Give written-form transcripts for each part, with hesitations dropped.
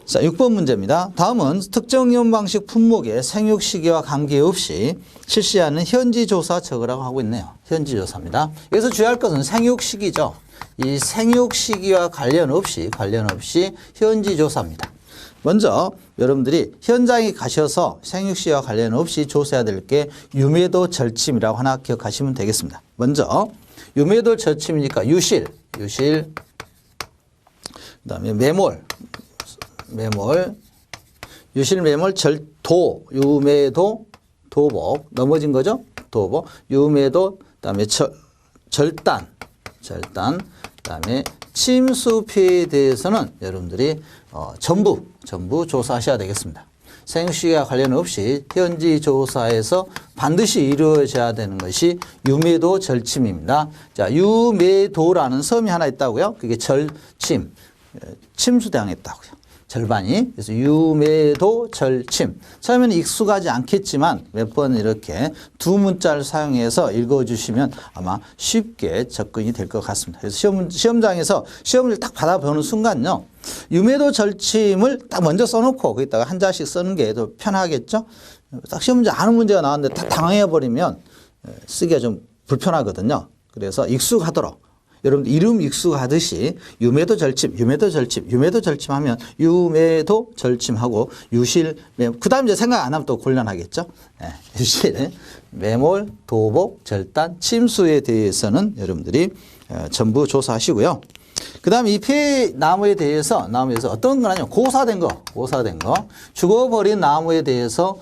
자, 6번 문제입니다. 다음은 특정 이용 방식 품목의 생육 시기와 관계없이 실시하는 현지 조사 적으라고 하고 있네요. 현지 조사입니다. 여기서 주의할 것은 생육 시기죠. 이 생육 시기와 관련 없이 현지 조사입니다. 먼저 여러분들이 현장에 가셔서 생육 시기와 관련 없이 조사해야 될 게 유매도 절침이라고 하나 기억하시면 되겠습니다. 먼저 유매도 절침이니까 유실, 그다음에 매몰, 유실, 매몰, 절도, 유매도, 도복, 넘어진 거죠? 도복, 유매도, 그다음에 절단, 그다음에 침수 피해에 대해서는 여러분들이 전부 조사하셔야 되겠습니다. 생육시기와 관련 없이 현지 조사에서 반드시 이루어져야 되는 것이 유매도 절침입니다. 자, 유매도라는 섬이 하나 있다고요. 그게 침수당했다고요. 절반이. 그래서 유매도 절침. 처음에는 익숙하지 않겠지만 몇 번 이렇게 두 문자를 사용해서 읽어주시면 아마 쉽게 접근이 될 것 같습니다. 그래서 시험장에서 시험을 딱 받아보는 순간요. 유매도 절침을 딱 먼저 써놓고 거기다가 한 자씩 쓰는 게 더 편하겠죠. 딱 시험 문제 아는 문제가 나왔는데 다 당황해버리면 쓰기가 좀 불편하거든요. 그래서 익숙하도록. 여러분들 이름 익숙하듯이 유매도 절침 하면 유매도 절침하고 유실, 그 다음 이제 생각 안 하면 또 곤란하겠죠. 네, 유실, 매몰, 도복, 절단, 침수에 대해서는 여러분들이 전부 조사하시고요. 그 다음에 이 폐나무에 대해서 어떤 거냐면 고사된 거, 죽어버린 나무에 대해서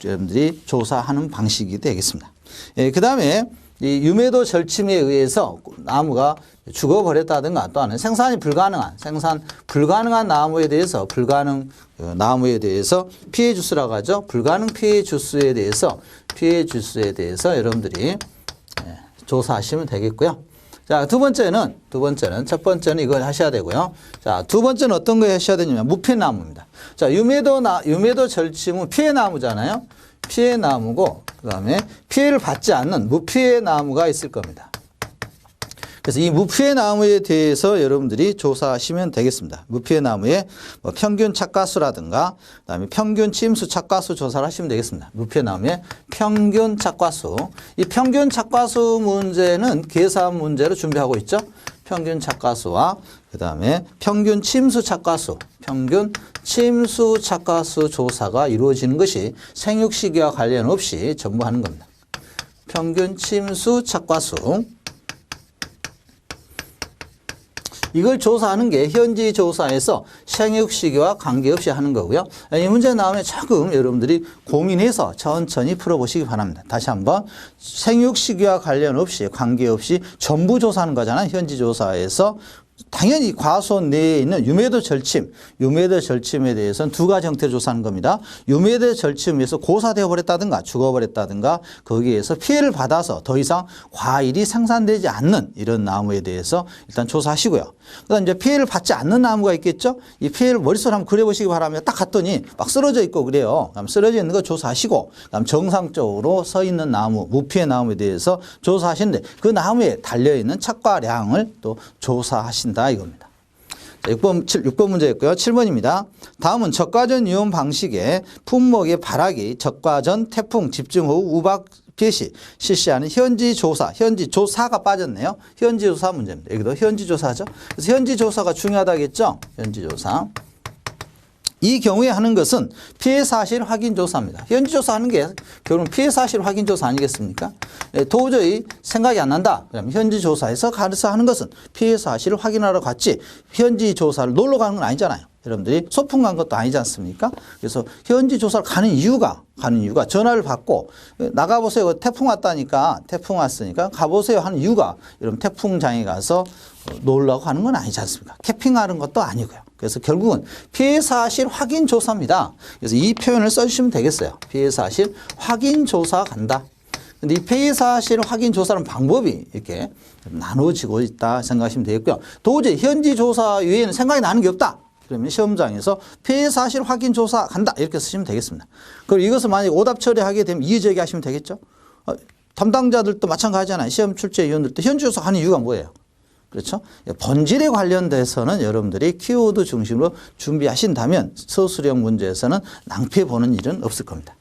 여러분들이 조사하는 방식이 되겠습니다. 그 다음에 이 유매도 절침에 의해서 나무가 죽어버렸다든가 또는 생산 불가능한 나무에 대해서 피해 주스라고 하죠. 불가능 피해 주스에 대해서 여러분들이 조사하시면 되겠고요. 자, 두 번째는 첫 번째는 이걸 하셔야 되고요. 자, 두 번째는 어떤 거 하셔야 되냐면 무피해나무입니다. 자, 유매도 절침은 피해나무잖아요. 피해나무고 그다음에 피해를 받지 않는 무피해나무가 있을 겁니다. 그래서 이 무피해나무에 대해서 여러분들이 조사하시면 되겠습니다. 무피해나무의 평균 착과수라든가 그다음에 평균 침수 착과수 조사를 하시면 되겠습니다. 무피해나무의 평균 착과수. 이 평균 착과수 문제는 계산 문제로 준비하고 있죠. 평균 착과수와 그다음에 평균 침수 착과수 조사가 이루어지는 것이 생육 시기와 관련 없이 전부 하는 겁니다. 평균 침수 착과수. 이걸 조사하는 게 현지 조사에서 생육 시기와 관계없이 하는 거고요. 이 문제 나오면 조금 여러분들이 고민해서 천천히 풀어보시기 바랍니다. 다시 한번 생육 시기와 관계없이 전부 조사하는 거잖아요. 현지 조사에서. 당연히 과수원 내에 있는 유매도 절침에 대해서는 두 가지 형태로 조사하는 겁니다. 유매도 절침에서 고사되어 버렸다든가 죽어버렸다든가 거기에서 피해를 받아서 더 이상 과일이 생산되지 않는 이런 나무에 대해서 일단 조사하시고요. 그다음 이제 피해를 받지 않는 나무가 있겠죠. 이 피해를 머릿속으로 한번 그려보시기 바랍니다. 딱 갔더니 막 쓰러져 있고 그래요. 그럼 쓰러져 있는 거 조사하시고 그다음 정상적으로 서 있는 나무, 무피해 나무에 대해서 조사하시는데 그 나무에 달려있는 착과량을 또 조사하신다 이겁니다. 자, 6번 문제였고요. 7번입니다. 다음은 적과전 이용 방식의 품목의 발화기, 적과전, 태풍, 집중호우, 우박 피해 시 실시하는 현지 조사가 빠졌네요. 현지 조사 문제입니다. 여기도 현지 조사죠. 그래서 현지 조사가 중요하다겠죠. 현지 조사. 이 경우에 하는 것은 피해 사실 확인 조사입니다. 현지 조사하는 게 결국은 피해 사실 확인 조사 아니겠습니까? 도저히 생각이 안 난다. 그러면 현지 조사에서 가서 하는 것은 피해 사실을 확인하러 갔지 현지 조사를 놀러 가는 건 아니잖아요. 여러분들이 소풍 간 것도 아니지 않습니까? 그래서 현지 조사를 가는 이유가 전화를 받고 나가보세요. 태풍 왔으니까 가보세요 하는 이유가 여러분 태풍장에 가서 놀라고 하는 건 아니지 않습니까? 캠핑하는 것도 아니고요. 그래서 결국은 피해 사실 확인 조사입니다. 그래서 이 표현을 써주시면 되겠어요. 피해 사실 확인 조사 간다. 근데 이 피해 사실 확인 조사는 방법이 이렇게 나눠지고 있다 생각하시면 되겠고요. 도저히 현지 조사 외에는 생각이 나는 게 없다. 그러면 시험장에서 피해 사실 확인 조사 간다 이렇게 쓰시면 되겠습니다. 그리고 이것을 만약에 오답 처리하게 되면 이의제기 하시면 되겠죠. 담당자들도 마찬가지잖아요. 시험 출제위원들도 현지 조사 하는 이유가 뭐예요? 그렇죠? 본질에 관련돼서는 여러분들이 키워드 중심으로 준비하신다면 서술형 문제에서는 낭패 보는 일은 없을 겁니다.